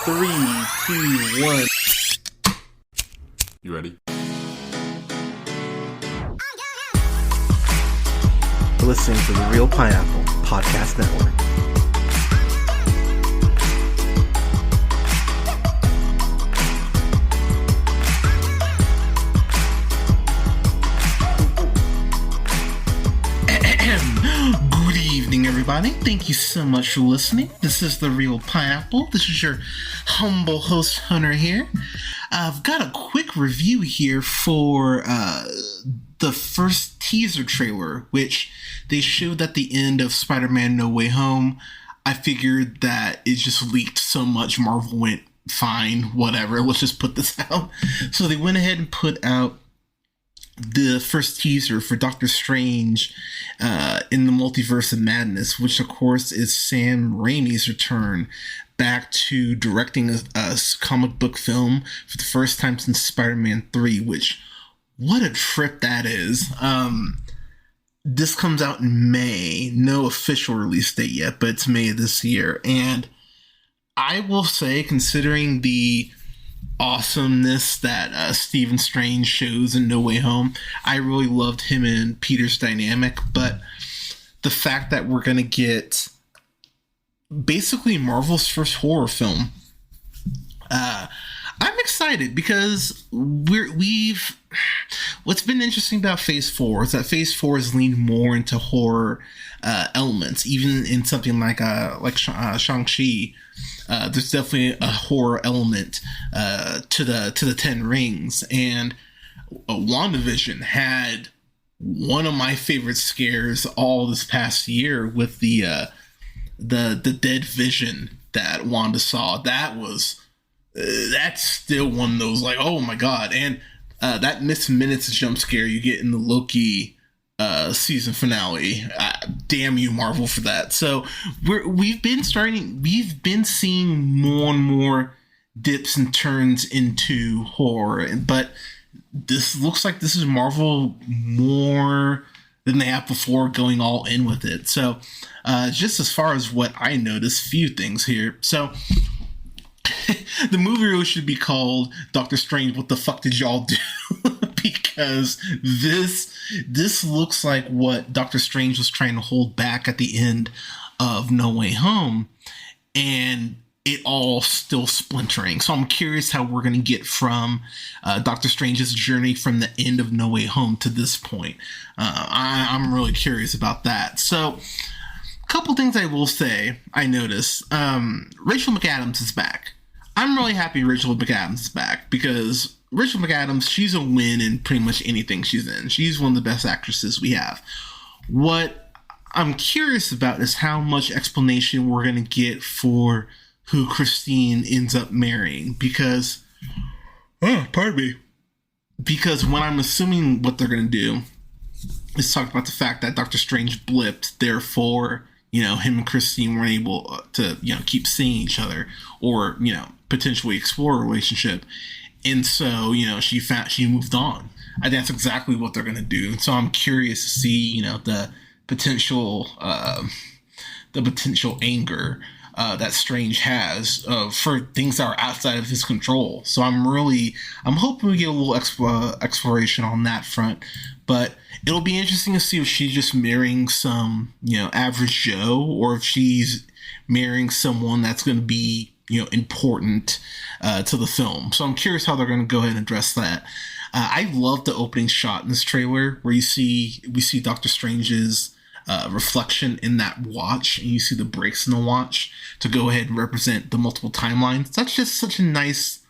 3, 2, 1. You ready? You're listening to the Real Pineapple Podcast Network. Good evening, everybody. Thank you so much for listening. This is the Real Pineapple. This is your humble host, Hunter, here. I've got a quick review here for the first teaser trailer, which they showed at the end of Spider-Man No Way Home. I figured that it just leaked so much, Marvel went, fine, whatever, let's just put this out. So they went ahead and put out the first teaser for Doctor Strange in the Multiverse of Madness, which of course is Sam Raimi's return back to directing a comic book film for the first time since Spider-Man 3, which, what a trip that is. This comes out in May, no official release date yet, but it's May of this year. And I will say, considering the awesomeness that Stephen Strange shows in No Way Home, I really loved him and Peter's dynamic, but the fact that we're going to get basically Marvel's first horror film, I'm excited because what's been interesting about Phase 4 is that Phase 4 has leaned more into horror elements, even in something like Shang-Chi. There's definitely a horror element to the Ten Rings, and WandaVision had one of my favorite scares all this past year with the dead vision that Wanda saw. That's still one of those, like, oh my god. And that Miss Minutes jump scare you get in the Loki season finale, damn you, Marvel, for that. So we've been seeing more and more dips and turns into horror, but this looks like this is Marvel more than they have before, going all in with it. So just as far as what I noticed, few things here. So the movie really should be called Doctor Strange, What the Fuck Did Y'all Do? Because this looks like what Doctor Strange was trying to hold back at the end of No Way Home, and it all still splintering. So I'm curious how we're going to get from Doctor Strange's journey from the end of No Way Home to this point. I'm really curious about that. So a couple things I will say I noticed. Rachel McAdams is back. I'm really happy Rachel McAdams is back, because Rachel McAdams, she's a win in pretty much anything she's in. She's one of the best actresses we have. What I'm curious about is how much explanation we're going to get for who Christine ends up marrying, because, because when I'm assuming what they're going to do is talk about the fact that Doctor Strange blipped, therefore, him and Christine weren't able to, keep seeing each other or, potentially explore a relationship. And so, she moved on. I think that's exactly what they're going to do. So I'm curious to see, the potential anger that Strange has for things that are outside of his control. So I'm hoping we get a little exploration on that front. But it'll be interesting to see if she's just marrying some, average Joe, or if she's marrying someone that's going to be, important to the film. So I'm curious how they're going to go ahead and address that. I love the opening shot in this trailer where we see Doctor Strange's reflection in that watch, and you see the breaks in the watch to go ahead and represent the multiple timelines. That's just such a nice,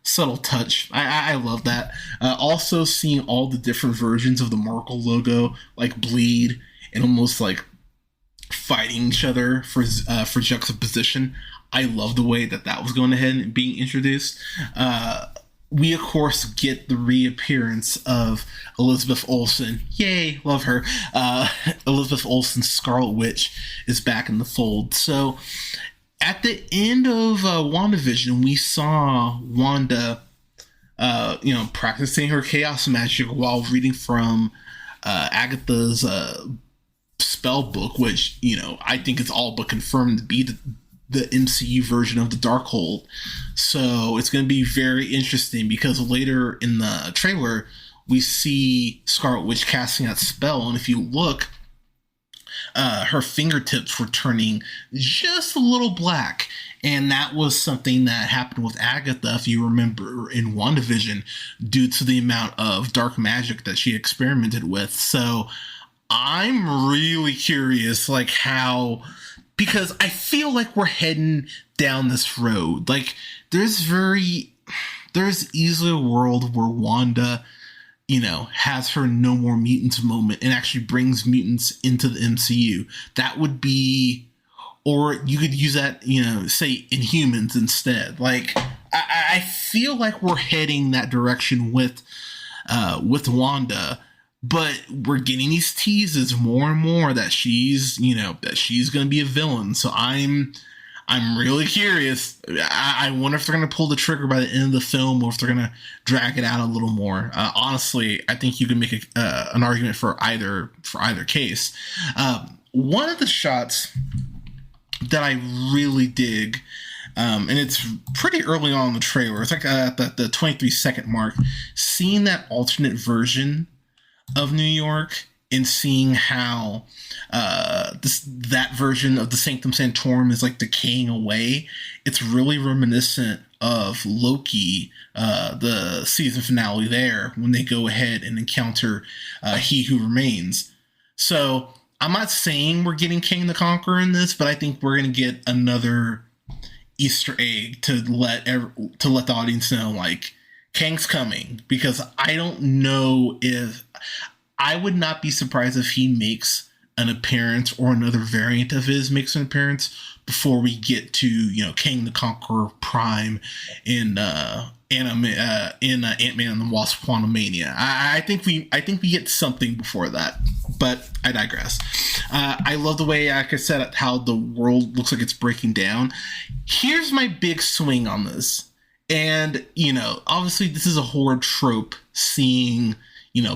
subtle touch. I love that. Also seeing all the different versions of the Marvel logo like bleed and almost like fighting each other for juxtaposition. I love the way that was going ahead and being introduced. We, of course, get the reappearance of Elizabeth Olsen. Yay, love her. Elizabeth Olsen's Scarlet Witch is back in the fold. So at the end of WandaVision, we saw Wanda, practicing her chaos magic while reading from Agatha's spell book, which, I think is all but confirmed to be the MCU version of the Darkhold. So it's going to be very interesting because later in the trailer, we see Scarlet Witch casting that spell. And if you look, her fingertips were turning just a little black. And that was something that happened with Agatha, if you remember, in WandaVision, due to the amount of dark magic that she experimented with. So I'm really curious, like, how... Because I feel like we're heading down this road. Like, there's easily a world where Wanda, has her no more mutants moment and actually brings mutants into the MCU. That would be, or you could use that, say Inhumans instead. Like, I feel like we're heading that direction with Wanda. But we're getting these teases more and more that she's going to be a villain. So I'm really curious. I wonder if they're going to pull the trigger by the end of the film or if they're going to drag it out a little more. Honestly, I think you can make an argument for either case. One of the shots that I really dig, and it's pretty early on in the trailer. It's like at the 23-second mark, seeing that alternate version of New York and seeing how that version of the Sanctum Sanctorum is like decaying away. It's really reminiscent of Loki, the season finale there, when they go ahead and encounter He Who Remains. So I'm not saying we're getting King the Conqueror in this, but I think we're going to get another Easter egg to let the audience know, like, Kang's coming, because I don't know if... I would not be surprised if he makes an appearance or another variant of his makes an appearance before we get to, Kang the Conqueror Prime in Ant-Man and the Wasp: Quantumania. I think we get something before that, but I digress. I love the way, like I said, how the world looks like it's breaking down. Here's my big swing on this. And, obviously this is a horror trope, seeing,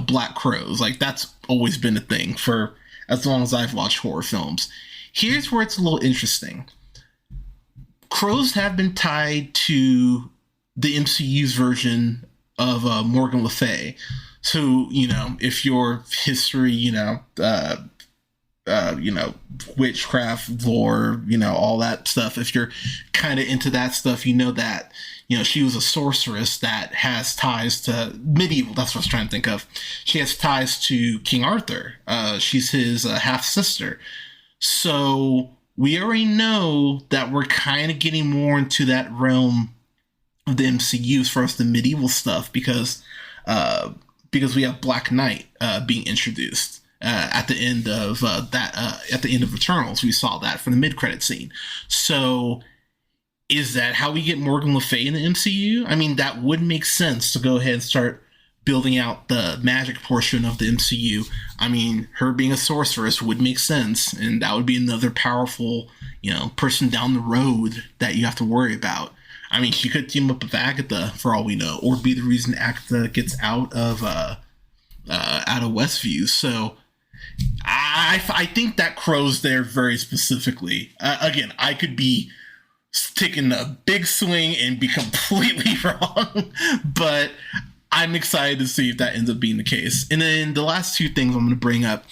black crows. Like, that's always been a thing for as long as I've watched horror films. Here's where it's a little interesting. Crows have been tied to the MCU's version of Morgan Le Fay. So, if your history, witchcraft, lore, all that stuff, if you're kind of into that stuff, that, she was a sorceress that has ties to medieval. That's what I was trying to think of. She has ties to King Arthur. She's his half sister. So we already know that we're kind of getting more into that realm of the MCU as far as the medieval stuff, because we have Black Knight being introduced. At the end of at the end of Eternals, we saw that for the mid-credit scene. So, is that how we get Morgan Le Fay in the MCU? I mean, that would make sense to go ahead and start building out the magic portion of the MCU. I mean, her being a sorceress would make sense, and that would be another powerful, person down the road that you have to worry about. I mean, she could team up with Agatha for all we know, or be the reason Agatha gets out of Westview. So. I think that crow's there very specifically. Again, I could be taking a big swing and be completely wrong, but I'm excited to see if that ends up being the case. And then the last two things I'm going to bring up,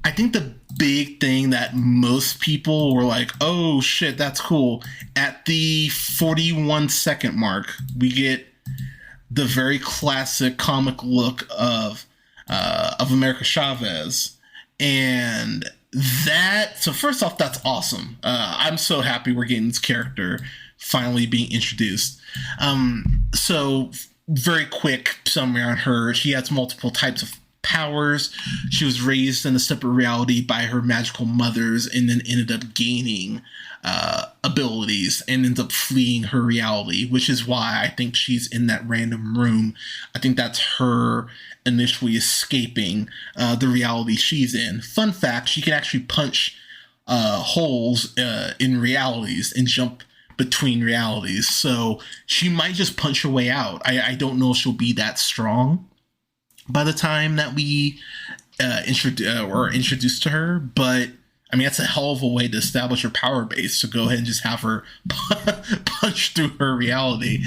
I think the big thing that most people were like, oh shit, that's cool. At the 41-second mark, we get the very classic comic look of America Chavez. And that, so first off, that's awesome. I'm so happy we're getting this character finally being introduced. So very quick summary on her. She has multiple types of powers. She was raised in a separate reality by her magical mothers and then ended up gaining abilities and ends up fleeing her reality, which is why I think she's in that random room. I think that's her initially escaping the reality she's in. Fun fact, she can actually punch holes in realities and jump between realities. So she might just punch her way out. I don't know if she'll be that strong by the time that we are introduced to her, but I mean, that's a hell of a way to establish her power base. So go ahead and just have her punch through her reality.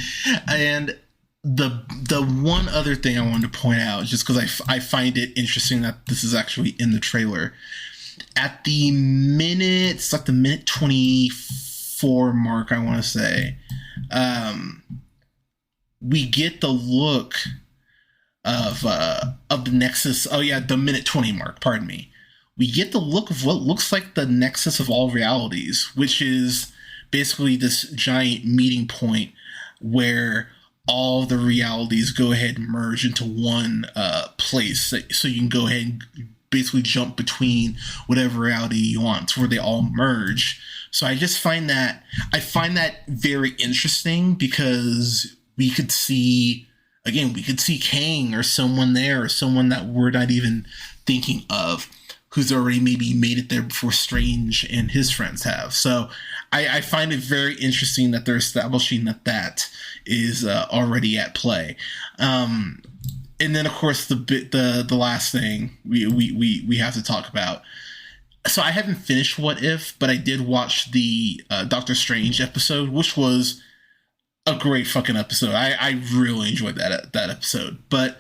And the one other thing I wanted to point out, just because I find it interesting that this is actually in the trailer. At the minute, it's like the minute 24 mark, I want to say, we get the look of the Nexus. Oh yeah, the minute 20 mark. Pardon me. We get the look of what looks like the Nexus of all realities, which is basically this giant meeting point where all the realities go ahead and merge into one place. So you can go ahead and basically jump between whatever reality you want, where they all merge. So I just find that very interesting, because we could see Kang or someone there, or someone that we're not even thinking of, who's already maybe made it there before Strange and his friends have. So I find it very interesting that they're establishing that is already at play. And then, of course, the last thing we have to talk about. So I haven't finished What If, but I did watch the Doctor Strange episode, which was a great fucking episode. I really enjoyed that episode. But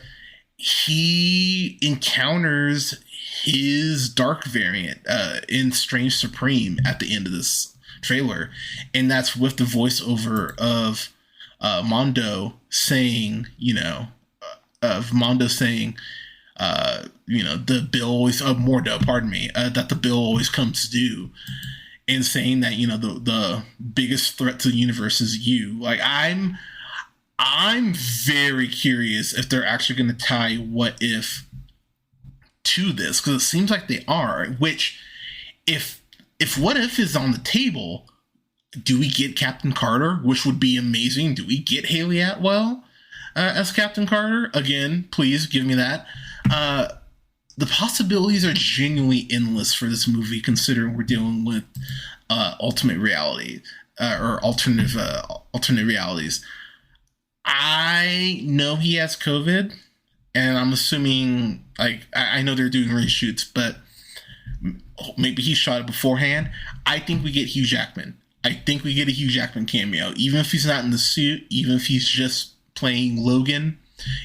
he encounters his dark variant in Strange Supreme at the end of this trailer, and that's with the voiceover of Mondo saying, the bill always Mordo, pardon me, that the bill always comes due, and saying that the biggest threat to the universe is you. Like, I'm very curious if they're actually going to tie What If to this, because it seems like they are. Which, if What If is on the table, do we get Captain Carter, which would be amazing? Do we get Haley Atwell as Captain Carter? Again, please give me that. The possibilities are genuinely endless for this movie, considering we're dealing with alternate reality or alternate realities. I know he has COVID, and I'm assuming, I know they're doing reshoots, but maybe he shot it beforehand. I think we get Hugh Jackman. I think we get a Hugh Jackman cameo, even if he's not in the suit, even if he's just playing Logan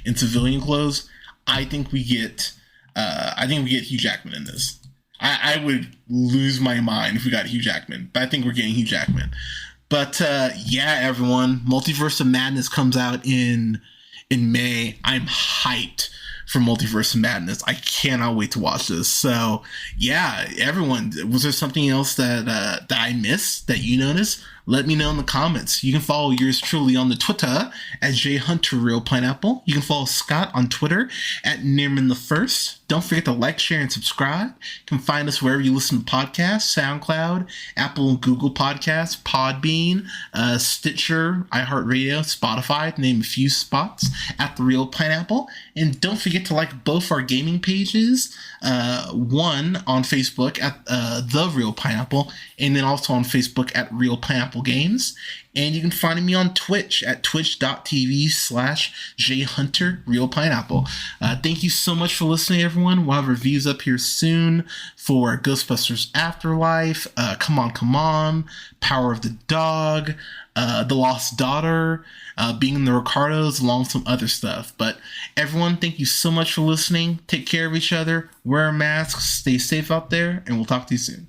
in civilian clothes. I think we get Hugh Jackman in this. I would lose my mind if we got Hugh Jackman, but I think we're getting Hugh Jackman. But yeah, everyone, Multiverse of Madness comes out in May. I'm hyped for Multiverse of Madness. I cannot wait to watch this. So yeah, everyone, was there something else that I missed that you noticed? Let me know in the comments. You can follow yours truly on the Twitter at JHunterRealPineapple. You can follow Scott on Twitter at Nearman1st. Don't forget to like, share, and subscribe. You can find us wherever you listen to podcasts: SoundCloud, Apple and Google Podcasts, Podbean, Stitcher, iHeartRadio, Spotify, to name a few spots, at The Real Pineapple. And don't forget to like both our gaming pages, one on Facebook at The Real Pineapple, and then also on Facebook at Real Pineapple Games. And you can find me on Twitch at twitch.tv/JHunterRealPineapple. Thank you so much for listening, everyone. We'll have reviews up here soon for Ghostbusters Afterlife, Come On, Power of the Dog, The Lost Daughter, Being in the Ricardos, along with some other stuff. But everyone, thank you so much for listening. Take care of each other, wear a mask, stay safe out there, and we'll talk to you soon.